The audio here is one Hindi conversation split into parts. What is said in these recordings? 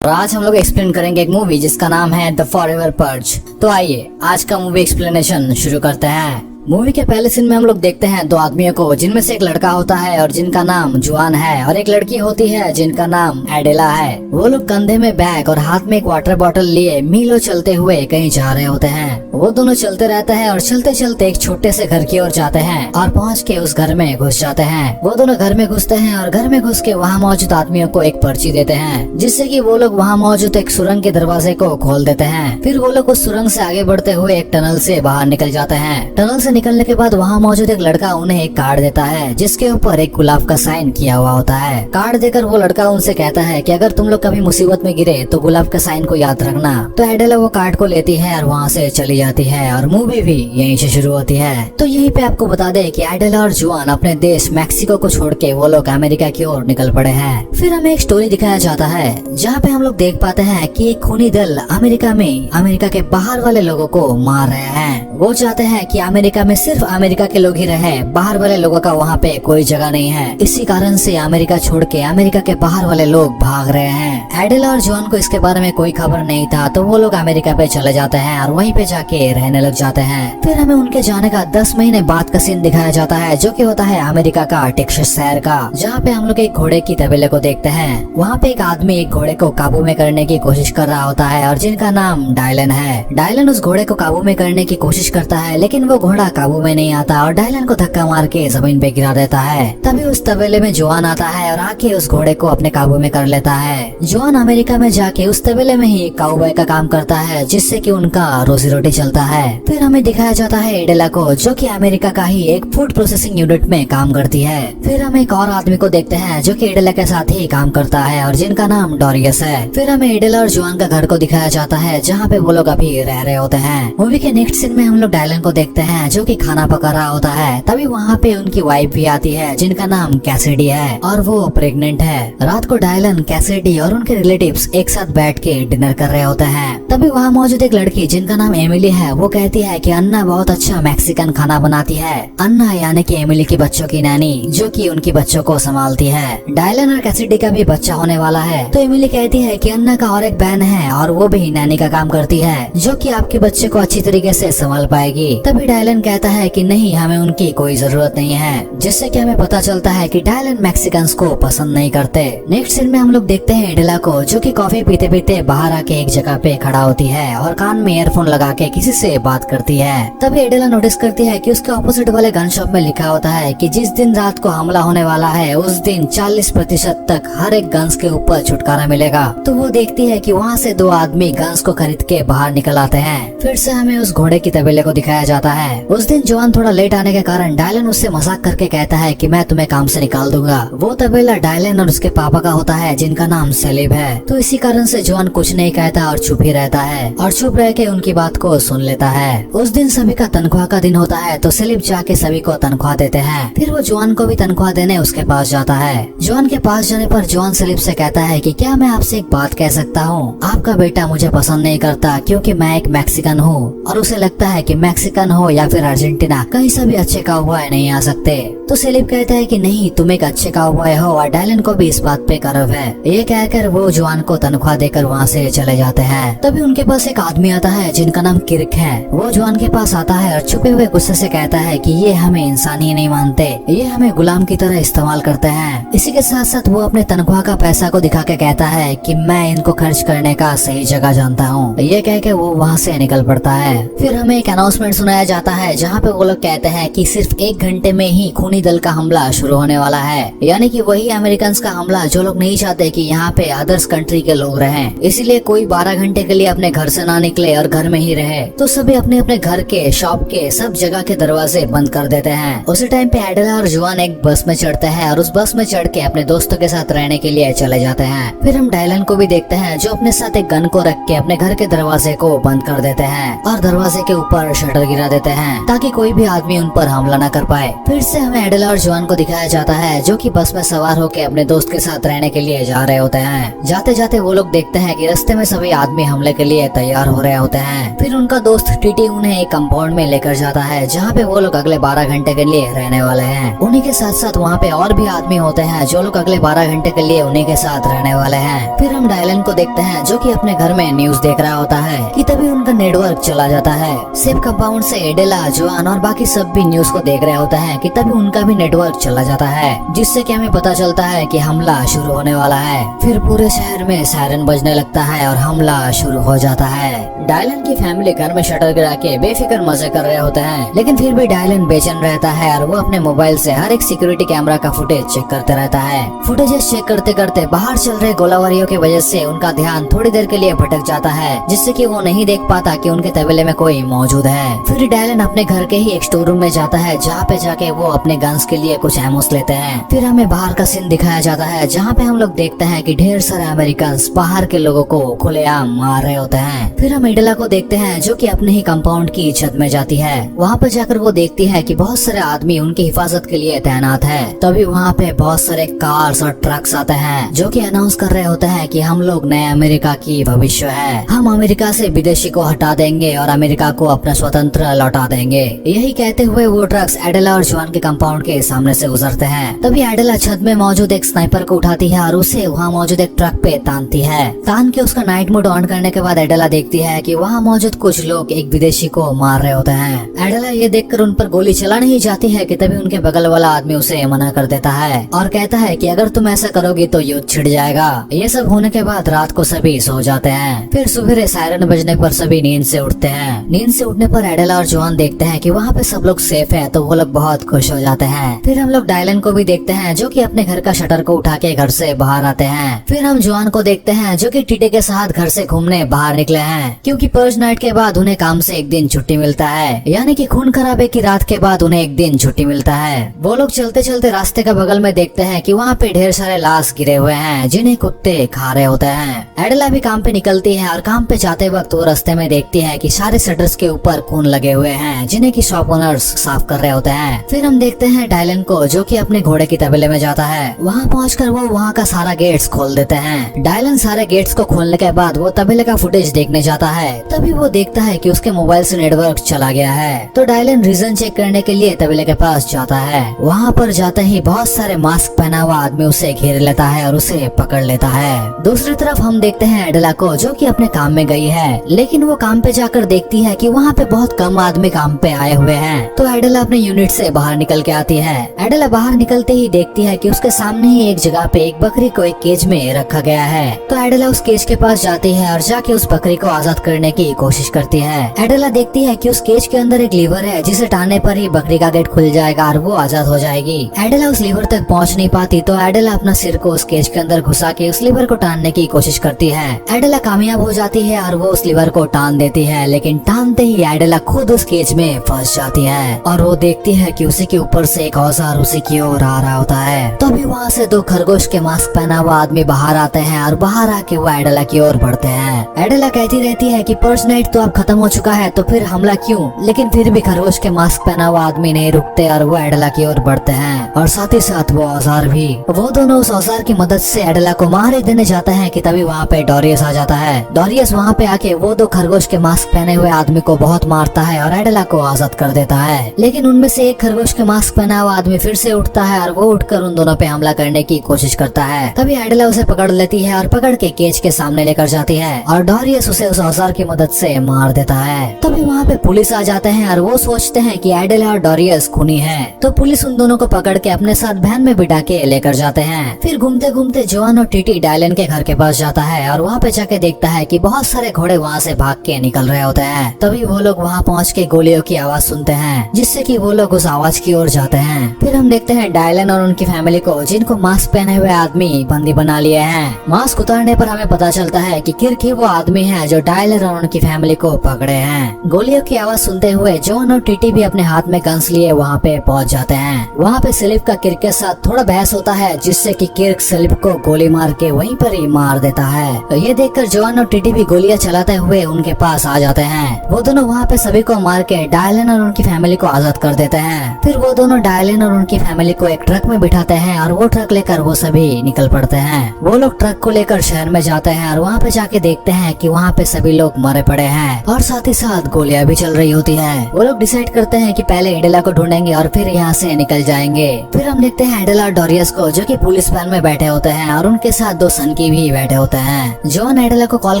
और आज हम लोग एक्सप्लेन करेंगे एक मूवी जिसका नाम है द फॉरएवर पर्ज। तो आइए आज का मूवी एक्सप्लेनेशन शुरू करते हैं। मूवी के पहले सीन में हम लोग देखते हैं दो आदमियों को, जिनमें से एक लड़का होता है और जिनका नाम जुआन है, और एक लड़की होती है जिनका नाम एडेला है। वो लोग कंधे में बैग और हाथ में एक वाटर बॉटल लिए मीलों चलते हुए कहीं जा रहे होते हैं। वो दोनों चलते रहते हैं और चलते चलते एक छोटे से घर की ओर जाते हैं और पहुँच के उस घर में घुस जाते हैं। वो दोनों घर में घुसते हैं और घर में घुस के वहाँ मौजूद आदमियों को एक पर्ची देते हैं, जिससे कि वो लोग वहाँ मौजूद एक सुरंग के दरवाजे को खोल देते हैं। फिर वो लोग उस सुरंग से आगे बढ़ते हुए एक टनल से बाहर निकल जाते हैं। टनल से निकलने के बाद वहाँ मौजूद एक लड़का उन्हें एक कार्ड देता है, जिसके ऊपर एक गुलाब का साइन किया हुआ होता है। कार्ड देकर वो लड़का उनसे कहता है कि अगर तुम लोग कभी मुसीबत में गिरे तो गुलाब का साइन को याद रखना। तो एडेला वो कार्ड को लेती है और वहाँ से चली जाती है और मूवी भी यहीं से शुरू होती है। तो यहीं पे आपको बता दे कि एडेला और जुआन अपने देश मैक्सिको को छोड़ के वो लोग अमेरिका की ओर निकल पड़े हैं। फिर हमें एक स्टोरी दिखाया जाता है जहाँ पे हम लोग देख पाते हैं कि एक खूनी दल अमेरिका के बाहर वाले लोगों को मार रहे हैं। वो चाहते हैं कि अमेरिका में सिर्फ अमेरिका के लोग ही रहे, बाहर वाले लोगों का वहाँ पे कोई जगह नहीं है। इसी कारण से अमेरिका छोड़ के अमेरिका के बाहर वाले लोग भाग रहे हैं। एडेला और जुआन को इसके बारे में कोई खबर नहीं था, तो वो लोग अमेरिका पे चले जाते हैं और वहीं पे जाके रहने लग जाते हैं। फिर हमें उनके जाने का 10 महीने बाद का सीन दिखाया जाता है, जो कि होता है अमेरिका का टेक्सास शहर का, जहाँ पे हम लोग एक घोड़े की तबेले को देखते हैं। वहाँ पे एक आदमी एक घोड़े को काबू में करने की कोशिश कर रहा होता है और जिनका नाम डायलन है। डायलन उस घोड़े को काबू में करने की कोशिश करता है, लेकिन वो घोड़ा काबू में नहीं आता और डायलन को धक्का मार के जमीन पे गिरा देता है। तभी उस तबेले में जुआन आता है और आके उस घोड़े को अपने काबू में कर लेता है। जुआन अमेरिका में जाके उस तबेले में ही काउबॉय का काम करता है, जिससे कि उनका रोजी रोटी चलता है। फिर हमें दिखाया जाता है एडेला को, जो कि अमेरिका का ही एक फूड प्रोसेसिंग यूनिट में काम करती है। फिर हम एक और आदमी को देखते हैं जो कि एडेला के साथ ही काम करता है और जिनका नाम डोरियस है। फिर हमें एडेला और जुआन का घर को दिखाया जाता है, जहाँ पे वो लोग अभी रह रहे होते हैं। मूवी के नेक्स्ट सीन में हम लोग डायलन को देखते हैं, जो कि खाना पका रहा होता है। तभी वहाँ पे उनकी वाइफ भी आती है, जिनका नाम कैसिडी है और वो प्रेग्नेंट है। रात को डायलन, कैसिडी और उनके रिलेटिव्स एक साथ बैठ के डिनर कर रहे होते हैं। तभी वहाँ मौजूद एक लड़की जिनका नाम एमिली है, वो कहती है कि अन्ना बहुत अच्छा मैक्सिकन खाना बनाती है। अन्ना यानी कि एमिली की बच्चों की नैनी, जो कि उनकी बच्चों को संभालती है। डायलन और कैसिडी का भी बच्चा होने वाला है। तो एमिली कहती है कि अन्ना का और एक बहन है और वो भी नैनी का काम करती है, जो कि आपके बच्चे को अच्छी तरीके से संभाल पाएगी। तभी डायलन कहता है कि नहीं, हमें उनकी कोई जरूरत नहीं है, जिससे कि हमें पता चलता है कि डायलन मैक्सिकन्स को पसंद नहीं करते। नेक्स्ट सीन में हम लोग देखते हैं एडेला को, जो कि कॉफी पीते पीते बाहर आके एक जगह पे खड़ा होती है और कान में ईयरफोन लगा के किसी से बात करती है। तभी एडेला नोटिस करती है कि उसके ऑपोजिट वाले गन शॉप में लिखा होता है कि जिस दिन रात को हमला होने वाला है उस दिन 40% तक हर एक गन्स के ऊपर छुटकारा मिलेगा। तो वो देखती है कि वहाँ से दो आदमी गन्स को खरीद के बाहर निकल आते हैं। फिर से हमें उस घोड़े की तबेले को दिखाया जाता है। उस दिन जुआन थोड़ा लेट आने के कारण डायलन उससे मजाक करके कहता है कि मैं तुम्हें काम से निकाल दूंगा। वो तबेला डायलन और उसके पापा का होता है, जिनका नाम सलीब है। तो इसी कारण से जुआन कुछ नहीं कहता और चुप ही रहता है और चुप रह के उनकी बात को सुन लेता है। उस दिन सभी का तनख्वाह का दिन होता है, तो सलीब जाके सभी को तनख्वाह देते हैं। फिर वो जुआन को भी तनख्वाह देने उसके पास जाता है। जुआन के पास जाने पर जुआन सलीब से कहता है कि क्या मैं आपसे एक बात कह सकता हूँ? आपका बेटा मुझे पसंद नहीं करता क्योंकि मैं एक मैक्सिकन हूँ और उसे लगता है कि मैक्सिकन हो या फिर अर्जेंटीना, कहीं से भी अच्छे काउबॉय नहीं आ सकते। तो सलीब कहता है कि नहीं, तुम एक अच्छे काउबॉय हो और डायलन को भी इस बात पे गर्व है। ये कहकर वो जुआन को तनख्वाह देकर वहाँ से चले जाते हैं। तभी उनके पास एक आदमी आता है जिनका नाम किर्क है। वो जुआन के पास आता है और छुपे हुए गुस्से से कहता है कि ये हमें इंसान ही नहीं मानते, ये हमें गुलाम की तरह इस्तेमाल करते हैं। इसी के साथ साथ वो अपने तनख्वाह का पैसा को दिखा के कहता है कि मैं इनको खर्च करने का सही जगह जानता हूँ। ये कह के वो वहाँ से निकल पड़ता है। फिर हमें एक अनाउंसमेंट सुनाया जाता है, जहाँ पे वो लोग कहते हैं कि सिर्फ 1 घंटे में ही खूनी दल का हमला शुरू होने वाला है, यानी कि वही अमेरिकन का हमला जो लोग नहीं चाहते कि यहाँ पे अदर्स कंट्री के लोग रहें। इसीलिए कोई 12 घंटे के लिए अपने घर से ना निकले और घर में ही रहे। तो सभी अपने अपने घर के, शॉप के, सब जगह के दरवाजे बंद कर देते हैं। उसी टाइम पे एडेला और जुआन एक बस में चढ़ते हैं और उस बस में चढ़ के अपने दोस्तों के साथ रहने के लिए चले जाते हैं। फिर हम डायलन को भी देखते हैं, जो अपने साथ एक गन को रख के अपने घर के दरवाजे को बंद कर देते हैं और दरवाजे के ऊपर शटर गिरा देते हैं। ताकि कोई भी आदमी उन पर हमला न कर पाए। फिर से हमें एडेला और जॉन को दिखाया जाता है जो कि बस में सवार होकर अपने दोस्त के साथ रहने के लिए जा रहे होते हैं। जाते जाते वो लोग देखते हैं कि रास्ते में सभी आदमी हमले के लिए तैयार हो रहे होते हैं। फिर उनका दोस्त टीटी उन्हें एक कंपाउंड में लेकर जाता है जहाँ पे वो लोग अगले 12 घंटे के लिए रहने वाले हैं। उन्हीं के साथ साथ वहाँ पे और भी आदमी होते हैं जो लोग अगले 12 घंटे के लिए उन्हीं के साथ रहने वाले हैं। फिर हम डायलन को देखते हैं जो कि अपने घर में न्यूज देख रहा होता है कि तभी उनका नेटवर्क चला जाता है। सेफ कंपाउंड से एडेला, जॉन और बाकी सब भी न्यूज को देख रहे होते हैं कि तभी उनका भी नेटवर्क चला जाता है, जिससे कि हमें पता चलता है कि हमला शुरू होने वाला है। फिर पूरे शहर में सायरन बजने लगता है और हमला शुरू हो जाता है। डायलन की फैमिली घर में शटर गिरा के बेफिक्र मजे कर रहे होते हैं, लेकिन फिर भी डायलन बेचैन रहता है और वो अपने मोबाइल से हर एक सिक्योरिटी कैमरा का फुटेज चेक करते रहता है। फुटेजेस चेक करते करते बाहर चल रहे गोलाबारियों की वजह से उनका ध्यान थोड़ी देर के लिए भटक जाता है, जिससे कि वो नहीं देख पाता कि उनके तबेले में कोई मौजूद है। फिर डायलन अपने घर के ही एक स्टोर रूम में जाता है जहाँ पे जाके वो अपने गन्स के लिए कुछ एमोस लेते हैं। फिर हमें बाहर का सीन दिखाया जाता है जहाँ पे हम लोग देखते हैं कि ढेर सारे अमेरिकन बाहर के लोगों को खुलेआम मार रहे होते हैं। फिर हम एडेला को देखते हैं जो कि अपने ही कंपाउंड की छत में जाती है। वहाँ पर जाकर वो देखती है कि बहुत सारे आदमी उनकी हिफाजत के लिए तैनात है। तभी वहाँ पे बहुत सारे कार्स और ट्रक्स आते हैं जो कि अनाउंस कर रहे होते हैं कि हम लोग नए अमेरिका की भविष्य है। हम अमेरिका से विदेशी को हटा देंगे और अमेरिका को अपना स्वतंत्र लौटा देंगे। यही कहते हुए वो ट्रक्स एडेला और जॉन के कंपाउंड के सामने से गुजरते हैं। तभी एडेला छत में मौजूद एक स्नाइपर को उठाती है और उसे वहाँ मौजूद एक ट्रक पे तानती है। तान के उसका नाइट मोड ऑन करने के बाद एडेला देखती है कि वहाँ मौजूद कुछ लोग एक विदेशी को मार रहे होते हैं। एडेला ये देखकर उन पर गोली चलाने ही जाती है कि तभी उनके बगल वाला आदमी उसे मना कर देता है और कहता है कि अगर तुम ऐसा करोगी तो युद्ध छिड़ जाएगा। ये सब होने के बाद रात को सभी सो जाते हैं। फिर सुबह सायरन बजने पर सभी नींद से उठते हैं। नींद से उठने पर एडेला और जॉन देखते हैं कि वहाँ पे सब लोग सेफ है, तो वो लोग बहुत खुश हो जाते हैं। फिर हम लोग डायलन को भी देखते हैं जो कि अपने घर का शटर को उठा के घर से बाहर आते हैं। फिर हम जॉन को देखते हैं जो कि टीटे के साथ घर से घूमने बाहर निकले हैं, क्योंकि पर्ज नाइट के बाद उन्हें काम से एक दिन छुट्टी मिलता है, यानी कि खून खराबे की रात के बाद उन्हें एक दिन छुट्टी मिलता है। वो लोग चलते चलते रास्ते का बगल में देखते हैं कि वहाँ पे ढेर सारे लाश गिरे हुए हैं जिन्हें कुत्ते खा रहे होते हैं। एडेला भी काम पे निकलती है और काम पे जाते वक्त वो रास्ते में देखती है कि सारे शटर्स के ऊपर खून लगे हुए हैं जिन्हें की शॉप ओनर्स साफ कर रहे होते हैं। फिर हम देखते हैं डायलन को जो कि अपने घोड़े की तबेले में जाता है। वहाँ पहुंचकर वो वहाँ का सारा गेट्स खोल देते हैं। डायलन सारे गेट्स को खोलने के बाद वो तबेले का फुटेज देखने जाता है। तभी वो देखता है कि उसके मोबाइल से नेटवर्क चला गया है, तो डायलन रीजन चेक करने के लिए तबेले के पास जाता है। वहाँ पर जाते ही बहुत सारे मास्क पहना हुआ आदमी उसे घेर लेता है और उसे पकड़ लेता है। दूसरी तरफ हम देखते हैं एडेला को जो कि अपने काम में गई है, लेकिन वो काम पे जाकर देखती है कि वहाँ पे बहुत कम आदमी काम पे आए हुए हैं। तो एडेला अपने यूनिट से बाहर निकल के आती है। एडेला बाहर निकलते ही देखती है कि उसके सामने ही एक जगह पे एक बकरी को एक केज में रखा गया है। तो एडेला उस केज के पास जाती है और जाके उस बकरी को आजाद करने की कोशिश करती है। एडेला देखती है कि उस केज के अंदर एक लीवर है जिसे टानने पर ही बकरी का गेट खुल जाएगा और वो आजाद हो जाएगी। एडेला उस लीवर तक पहुंच नहीं पाती, तो एडेला अपना सिर को उस केज के अंदर घुसा के उस लीवर को टानने की कोशिश करती है। एडेला कामयाब हो जाती है और वो उस लीवर को टान देती है, लेकिन टानते ही एडेला खुद उस केज में फंस जाती है और वो देखती है कि उसी के ऊपर से एक औजार उसी की ओर आ रहा होता है। तभी वहाँ से दो खरगोश के मास्क पहना हुआ आदमी बाहर आते हैं और बाहर आके वो एडेला की ओर बढ़ते हैं। एडेला कहती रहती है कि पर्स नाइट तो अब खत्म हो चुका है, तो फिर हमला क्यों? लेकिन फिर भी खरगोश के मास्क पहना हुआ आदमी नहीं रुकते और वो एडेला की ओर बढ़ते हैं और साथ ही साथ वो औजार भी। वो दोनों उस औजार की मदद से एडेला को मार देने जाते हैं कि तभी वहाँ पे डॉरियस आ जाता है। डॉरियस वहाँ पे आके वो दो खरगोश के मास्क पहने हुए आदमी को बहुत मारता है और एडेला को आजाद कर देता है। लेकिन उनमें से एक खरगोश के मास्क पहना हुआ आदमी फिर से उठता है और वो उठकर उन दोनों पे हमला करने की कोशिश करता है। तभी एडेला उसे पकड़ लेती है और पकड़ के केज के सामने लेकर जाती है और डॉरियस उसे उस औजार की मदद से मार देता है। तभी वहाँ पे पुलिस आ जाते हैं और वो सोचते हैं कि एडेला और डॉरियस खूनी है, तो पुलिस उन दोनों को पकड़ के अपने साथ वैन में बिठा के लेकर जाते हैं। फिर घूमते घूमते जॉन और टीटी डायलन के घर के पास जाता है और वहाँ पे जाके देखता है कि बहुत सारे घोड़े वहाँ से भाग के निकल रहे होते हैं। तभी वो लोग वहाँ पहुँच के गोलियों की आवाज सुनते हैं, जिससे कि वो लोग उस आवाज की ओर जाते हैं। फिर हम देखते हैं डायलन और उनकी फैमिली को, जिनको मास्क पहने हुए आदमी बंदी बना लिए हैं। मास्क उतारने पर हमें पता चलता है कि किर्क ही वो आदमी है जो डायलन और उनकी फैमिली को पकड़े हैं। गोलियों की आवाज सुनते हुए जॉन और टीटी भी अपने हाथ में गन्स लिए वहाँ पे पहुँच जाते हैं। वहाँ पे स्लिप का किर्क के साथ थोड़ा बहस होता है, जिससे कि किर्क स्लिप को गोली मार के वहीं पर ही मार देता है। ये देखकर जॉन और टीटी भी गोलियां चलाते हुए उनके पास आ जाते हैं। वो दोनों वहाँ पे सभी को मार के डायलन और उनकी फैमिली को आजाद कर देते हैं। फिर वो दोनों डायलन और उनकी फैमिली को एक ट्रक में बिठाते हैं और वो ट्रक लेकर वो सभी निकल पड़ते हैं। वो लोग ट्रक को लेकर शहर में जाते हैं और वहाँ पे जाके देखते हैं कि वहाँ पे सभी लोग मरे पड़े हैं और साथ ही साथ गोलियां भी चल रही होती है। वो लोग डिसाइड करते हैं कि पहले एडेला को ढूंढेंगे और फिर यहाँ से निकल जाएंगे। फिर हम देखते हैं एडेला और डोरियस को जो कि पुलिस वैन में बैठे होते हैं और उनके साथ दो सनकी भी बैठे होते हैं। जॉन एडेला को कॉल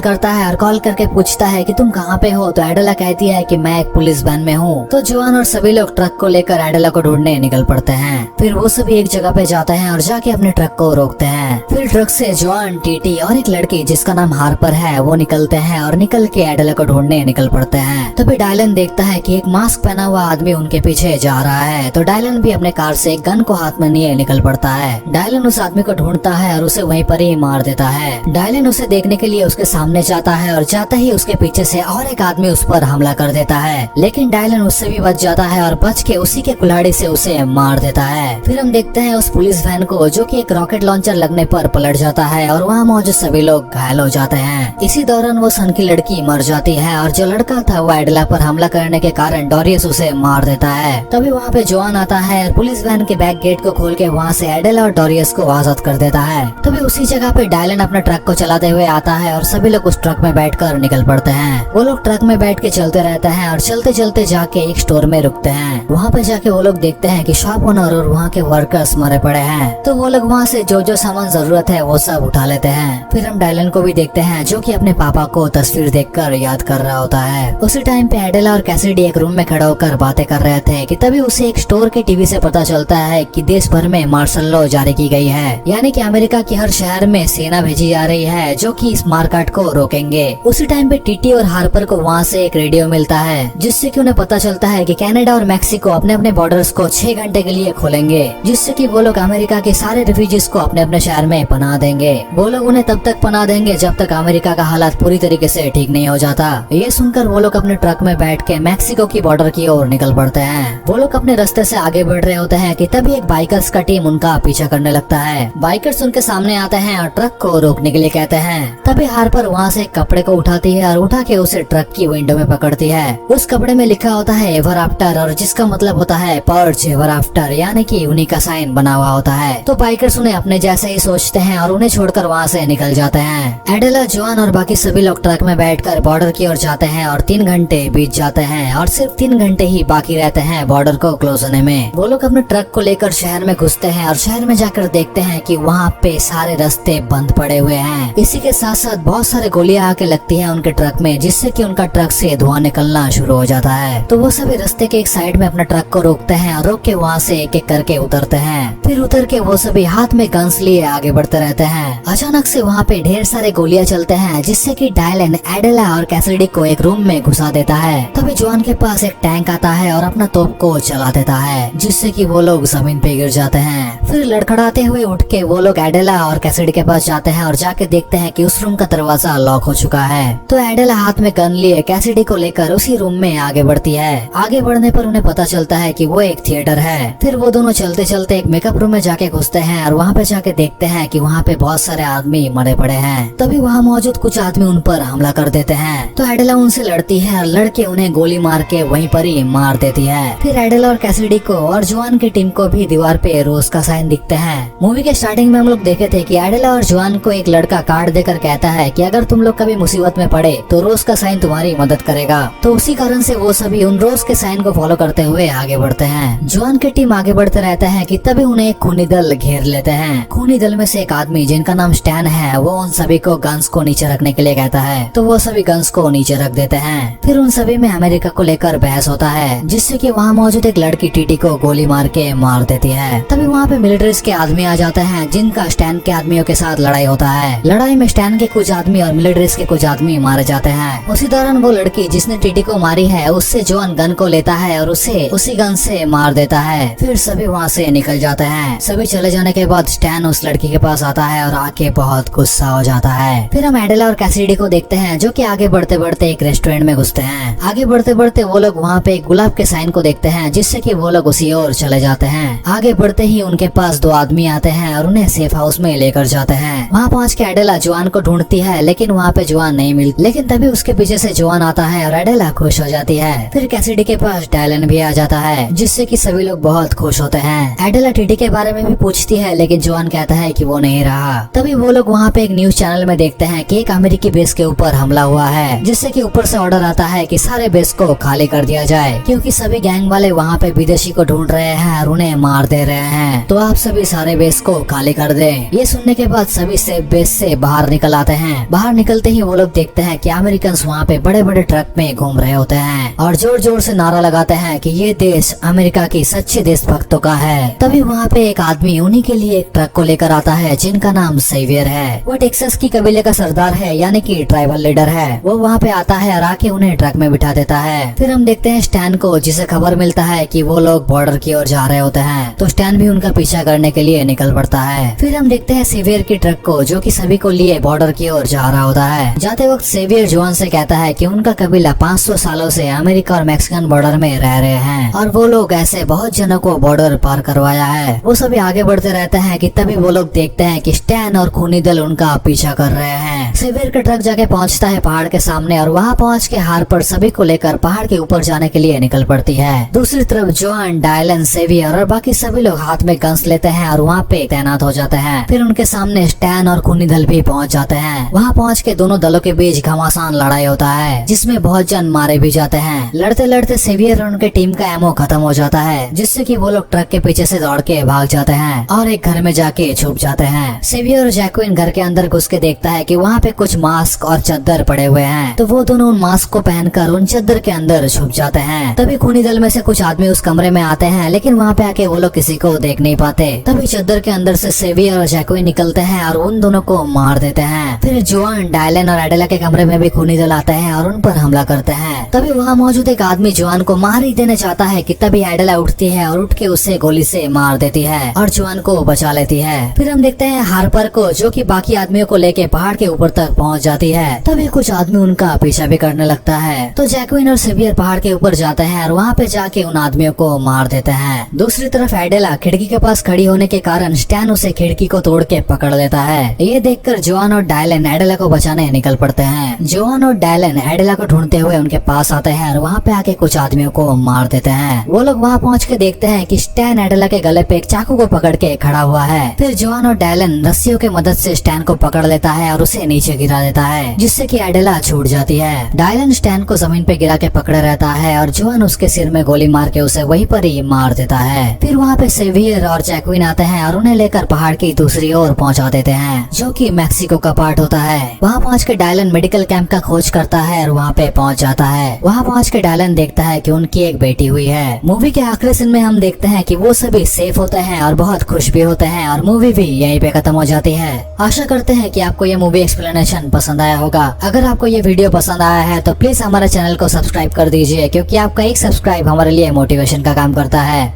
करता है और कॉल करके पूछता है कि तुम कहाँ पे हो, तो एडेला कहती है कि मैं एक पुलिस वैन में हूँ। तो जॉन और सभी लोग ट्रक को लेकर एडेला को ढूंढने निकल पड़ते हैं। फिर वो सभी एक जगह पे जाते हैं और जाके अपने ट्रक को रोकते हैं। फिर ट्रक से जॉन, टीटी और एक लड़की जिसका नाम हार्पर है वो निकलते हैं और निकल के एडेला को ढूंढने निकल पड़ते हैं। तभी डायलन देखता है कि एक मास्क पहना हुआ आदमी उनके पीछे जा रहा है। तो डायलन भी अपने कार से एक गन को हाथ में लिए निकल पड़ता है। डायलन उस आदमी को ढूंढता है और उसे वहीं पर ही मार देता है। डायलन उसे देखने के लिए उसके सामने जाता है और जाते ही उसके पीछे से और एक आदमी उस पर हमला कर देता है, लेकिन डायलन उससे भी बच जाता है और बच के उसी के कुल्हाड़ी से उसे मार देता है। फिर हम देखते हैं उस पुलिस वैन को जो कि एक रॉकेट लॉन्चर लगने पर पलट जाता है और वहाँ मौजूद सभी लोग घायल हो जाते हैं। इसी दौरान वो सन की लड़की मर जाती है और जो लड़का था वो एडेला पर हमला करने के कारण डोरियस उसे मार देता है। तभी वहाँ पे जॉन आता है और पुलिस वैन के बैक गेट को खोल के वहाँ से एडेला और डोरियस को आजाद कर देता है। तभी उसी जगह पे डायलन अपना ट्रक को चलाते हुए आता है और सभी लोग उस ट्रक में बैठकर निकल पड़ते हैं। वो लोग ट्रक में बैठ के चलते रहते हैं और चलते चलते जाके एक स्टोर में रुकते हैं। वहाँ पे जाके वो लोग देखते हैं कि शॉप ओनर और वहाँ के वर्कर्स मरे पड़े हैं। तो वो लोग वहाँ से जो जो सामान जरूरत है वो सब उठा लेते हैं। फिर हम डायलन को भी देखते हैं जो कि अपने पापा को तस्वीर देखकर याद कर रहा होता है। उसी टाइम पे एडेला और कैसिडी एक रूम में खड़ा होकर बातें कर रहे थे कि तभी उसे एक स्टोर के टीवी से पता चलता है कि देश भर में मार्शल लॉ जारी की गई है, यानी कि अमेरिका के हर शहर में सेना भेजी जा रही है जो कि इस मारकाट को रोकेंगे। उसी टाइम पे टीटी और हार्पर को वहाँ से एक रेडियो मिलता है जिससे कि उन्हें पता चलता है कि कनाडा और मैक्सिको अपने अपने बॉर्डर्स को 6 घंटे के लिए खोलेंगे, जिससे कि वो लोग अमेरिका के सारे रिफ्यूजीज को अपने अपने शहर में पनाह देंगे। वो लोग उन्हें तब तक पनाह देंगे जब तक अमेरिका का हालात पूरी तरीके से ठीक नहीं हो जाता। ये सुनकर वो लोग अपने ट्रक में बैठ के मैक्सिको की बॉर्डर की ओर निकल पड़ते हैं। वो लोग अपने रास्ते से आगे बढ़ रहे होते हैं कि तभी एक बाइकर्स का टीम उनका पीछा करने लगता है। बाइकर्स उनके सामने आते हैं और ट्रक को रोकने के लिए कहते हैं। तभी हार्पर वहाँ से कपड़े को उठाती है और उठा के उसे ट्रक की विंडो में पकड़ती है। उस कपड़े में लिखा होता है एवर आफ्टर, और जिसका मतलब होता है पर्च एवर आफ्टर, यानी कि उन्हीं का साइन बना हुआ होता है। तो बाइकर्स उन्हें अपने जैसे ही सोचते हैं और उन्हें छोड़कर वहाँ से निकल जाते हैं। एडेला, जॉन और बाकी सभी लोग ट्रक में बैठकर बॉर्डर की ओर जाते हैं और 3 घंटे बीत जाते हैं और सिर्फ 3 घंटे ही बाकी रहते हैं बॉर्डर को क्लोज होने में। वो लोग अपने ट्रक को लेकर शहर में घुसते हैं और शहर में जाकर देखते हैं कि वहाँ पे सारे रास्ते बंद पड़े हुए हैं। इसी के साथ साथ बहुत सारे गोलियां आके लगती हैं उनके ट्रक में, जिससे कि उनका ट्रक से धुआं निकलना शुरू हो जाता है। तो वो सभी रास्ते के एक साइड में अपना ट्रक को रोकते हैं और रोक के वहाँ से एक एक करके उतरते हैं। फिर उतर के वो सभी हाथ में गन्स लिए आगे बढ़ते रहते हैं। अचानक से वहाँ पे ढेर सारे गोलियां चलते हैं, जिससे कि डायलन, एडेला और कैसिडी को एक रूम में घुसा देता है। तभी जॉन के पास एक टैंक आता है और अपना तोप को चला देता है, जिससे कि वो लोग जमीन पे गिर जाते हैं। फिर लड़खड़ाते हुए उठ के वो लोग एडेला और कैसिडी के पास जाते हैं और जाके देखते हैं कि उस रूम का दरवाजा लॉक हो चुका है। तो एडेला हाथ में गन लिए कैसिडी को लेकर उसी रूम में आगे बढ़ती है। आगे बढ़ने पर उन्हें पता चलता है कि वो एक थिएटर है। फिर वो दोनों चलते चलते एक मेकअप रूम में जाके घुसते हैं और वहाँ पे जाके देखते हैं कि वहाँ पे बहुत सारे आदमी मरे पड़े हैं। तभी वहाँ मौजूद कुछ आदमी उन पर हमला कर देते हैं। तो एडेला उनसे लड़ती है और लड़के उन्हें गोली मार के वहीं पर ही मार देती है। फिर एडेला और कैसिडी को और जॉन की टीम को भी दीवार पे रोज का साइन दिखते हैं। मूवी के स्टार्टिंग में हम लोग देखे थे कि एडेला और जॉन को एक लड़का कार्ड देकर कहता है कि अगर तुम लोग कभी मुसीबत में पड़े तो रोज का साइन तुम्हारी मदद करेगा। तो उसी कारण से वो सभी उन रोज के साइन को फॉलो करते हुए आगे बढ़ते हैं। जॉन की टीम आगे बढ़ते रहते हैं कि तभी उन्हें एक खूनी दल घेर लेते हैं। खूनी दल में से एक आदमी जिनका नाम स्टैन है, वो उन सभी को गन्स को नीचे रखने के लिए कहता है। तो वो सभी गन्स को नीचे रख देते हैं। फिर उन सभी में अमेरिका को लेकर बहस होता है, जिससे कि वहाँ मौजूद एक लड़की टीटी को गोली मार के मार देती है। तभी वहाँ पे मिलिट्रीज के आदमी आ जाते हैं, जिनका स्टैन के आदमियों के साथ लड़ाई होता है। लड़ाई में स्टैन के कुछ आदमी और मिलिट्रीज के कुछ आदमी मारे जाते हैं। उसी दौरान वो लड़की जिसने टीटी को मारी है, उससे जॉन गन को लेता है और उसे उसी गन से मार देता है। फिर सभी वहाँ से निकल जाते हैं। सभी चले जाने के बाद स्टैन उस लड़की के पास आता है और आके बहुत गुस्सा हो जाता है। फिर हम एडेला और कैसिडी को देखते हैं, जो कि आगे बढ़ते बढ़ते एक रेस्टोरेंट में घुसते हैं। आगे बढ़ते बढ़ते वो लोग वहाँ पे एक गुलाब के साइन को देखते हैं, जिससे कि वो लोग उसी ओर चले जाते हैं। आगे बढ़ते ही उनके पास 2 आदमी आते हैं और उन्हें सेफ हाउस में लेकर जाते हैं। वहाँ पहुँच के एडेला जॉन को ढूंढती है, लेकिन वहाँ पे जॉन नहीं मिलती। लेकिन तभी उसके पीछे से जॉन आता है और एडेला खुश हो जाती है फिर कैसिडी के पास डायलन भी आ जाता है, जिससे कि सभी लोग बहुत खुश होते हैं। एडेला टीटी के बारे में भी पूछती है, लेकिन जोआन कहता है कि वो नहीं रहा। तभी वो लोग वहाँ पे एक न्यूज चैनल में देखते हैं कि एक अमेरिकी बेस के ऊपर हमला हुआ है, जिससे कि ऊपर से ऑर्डर आता है कि सारे बेस को खाली कर दिया जाए, क्योंकि सभी गैंग वाले वहाँ पे विदेशी को ढूंढ रहे हैं और उन्हें मार दे रहे हैं। तो आप सभी सारे बेस को खाली कर दें। ये सुनने के बाद सभी से बेस से बाहर निकल आते हैं। बाहर निकलते ही वो लोग देखते हैं कि अमेरिकन वहाँ पे बड़े बड़े ट्रक में घूम रहे होते हैं और जोर जोर से नारा लगाते हैं कि ये देश अमेरिका की सच्चे देशभक्तों का है। तभी वहाँ पे एक आदमी उन्हीं के लिए एक ट्रक को लेकर आता है, जिनका नाम सेवियर है। वो टेक्सास की कबीले का सरदार है, यानी कि ट्राइबल लीडर है। वो वहाँ पे आता है और आके उन्हें ट्रक में बिठा देता है। फिर हम देखते हैं स्टैन को, जिसे खबर मिलता है कि वो लोग बॉर्डर की ओर जा रहे होते हैं। तो स्टैन भी उनका पीछा करने के लिए निकल पड़ता है। फिर हम देखते हैं सेवियर की ट्रक को, जो कि सभी को लिए बॉर्डर की ओर जा रहा होता है। जाते वक्त सेवियर जोआन से कहता है कि उनका कबीला 500 सालों से अमेरिका और मैक्सिकन बॉर्डर में रह रहे हैं और वो लोग ऐसे बहुत जनों को बॉर्डर पार करवाया है। वो सभी आगे बढ़ते रहते हैं कि तभी वो लोग देखते हैं कि स्टैन और खूनी दल उनका पीछा कर रहे हैं। सेवियर का ट्रक जाके पहुंचता है पहाड़ के सामने और वहां पहुंच के हार पर सभी को लेकर पहाड़ के ऊपर जाने के लिए निकल पड़ती है। दूसरी तरफ जोआन, डायलन, सेवियर और बाकी सभी लोग हाथ में गन्स लेते हैं और वहाँ पे तैनात हो जाते हैं। फिर उनके सामने स्टैन और खूनी दल भी पहुंच जाते हैं। वहाँ पहुंच के दोनों दलों के बीच घमासान लड़ाई होता है, जिसमें बहुत जन मारे भी जाते हैं। लड़ते लड़ते सेवियर और उनके टीम का एमो खत्म हो जाता है, जिससे कि वो लोग ट्रक के पीछे से दौड़ के भाग जाते हैं और एक घर में जाके छुप जाते हैं। सेवियर और जैक्विन घर के अंदर घुस के देखता है कि वहाँ पे कुछ मास्क और चद्दर पड़े हुए हैं। तो वो दोनों उन मास्क को पहनकर उन चद्दर के अंदर छुप जाते हैं। तभी खूनी दल में से कुछ आदमी उस कमरे में आते हैं, लेकिन वहाँ पे आके वो लोग किसी को देख नहीं पाते। तभी चद्दर के अंदर से सेवियर और जैक्विन निकलते हैं और उन दोनों को मार देते हैं। फिर जोआन, डायलन और एडेला के कमरे में भी खूनी दल आते हैं और उन पर हमला करते हैं। तभी वहाँ मौजूद एक आदमी जोआन को मार ही देने चाहता है कि तभी एडेला उठती है और उठ के उसे गोली से मार देती है और जोआन को बचा लेती है। फिर हम देखते हैं हार्पर को, जो कि बाकी आदमियों को लेके पहाड़ के ऊपर तक पहुंच जाती है। तभी कुछ आदमी उनका पीछा भी करने लगता है। तो जैक्विन और सेवियर पहाड़ के ऊपर जाते हैं और वहाँ पे जाके उन आदमियों को मार देते हैं। दूसरी तरफ एडेला खिड़की के पास खड़ी होने के कारण स्टैन उसे खिड़की को तोड़ के पकड़ लेता है। ये देखकर जोआन और डायलन एडेला को बचाने निकल पड़ते हैं। जोआन और डायलन एडेला को ढूंढते हुए उनके पास आते हैं और वहाँ पे आके कुछ आदमियों को मार देते हैं। वो लोग वहाँ पहुँच के देखते हैं कि स्टैन एडेला के गले पे एक चाकू को पकड़ के खड़ा हुआ है। फिर जोआन और डायलन रस्सियों की मदद से स्टैन को पकड़ लेता है और उसे नीचे गिरा देता है, जिससे कि एडेला छूट जाती है। डायलन स्टैन को जमीन पे गिरा के पकड़े रहता है और जोआन उसके सिर में गोली मार के उसे वहीं पर ही मार देता है। फिर वहाँ पे सेवियर और जैक्विन आते हैं और उन्हें लेकर पहाड़ की दूसरी ओर पहुँचा देते हैं, जो कि मैक्सिको का पार्ट होता है। वहाँ पहुँच के डायलन मेडिकल कैंप का खोज करता है और वहाँ पे पहुँच जाता है। वहाँ पहुँच के डायलन देखता है कि उनकी एक बेटी हुई है। मूवी के आखिरी सीन में हम देखते हैं कि वो सभी सेफ होते हैं और बहुत खुश भी होते हैं और मूवी भी यहीं पे खत्म हो जाती है। आशा करते हैं कि आपको ये मूवी एक्सप्लेनेशन पसंद आया होगा। अगर आपको ये वीडियो पसंद आया है तो प्लीज हमारे चैनल को सब्सक्राइब कर दीजिए, क्योंकि आपका एक सब्सक्राइब हमारे लिए मोटिवेशन का काम करता है।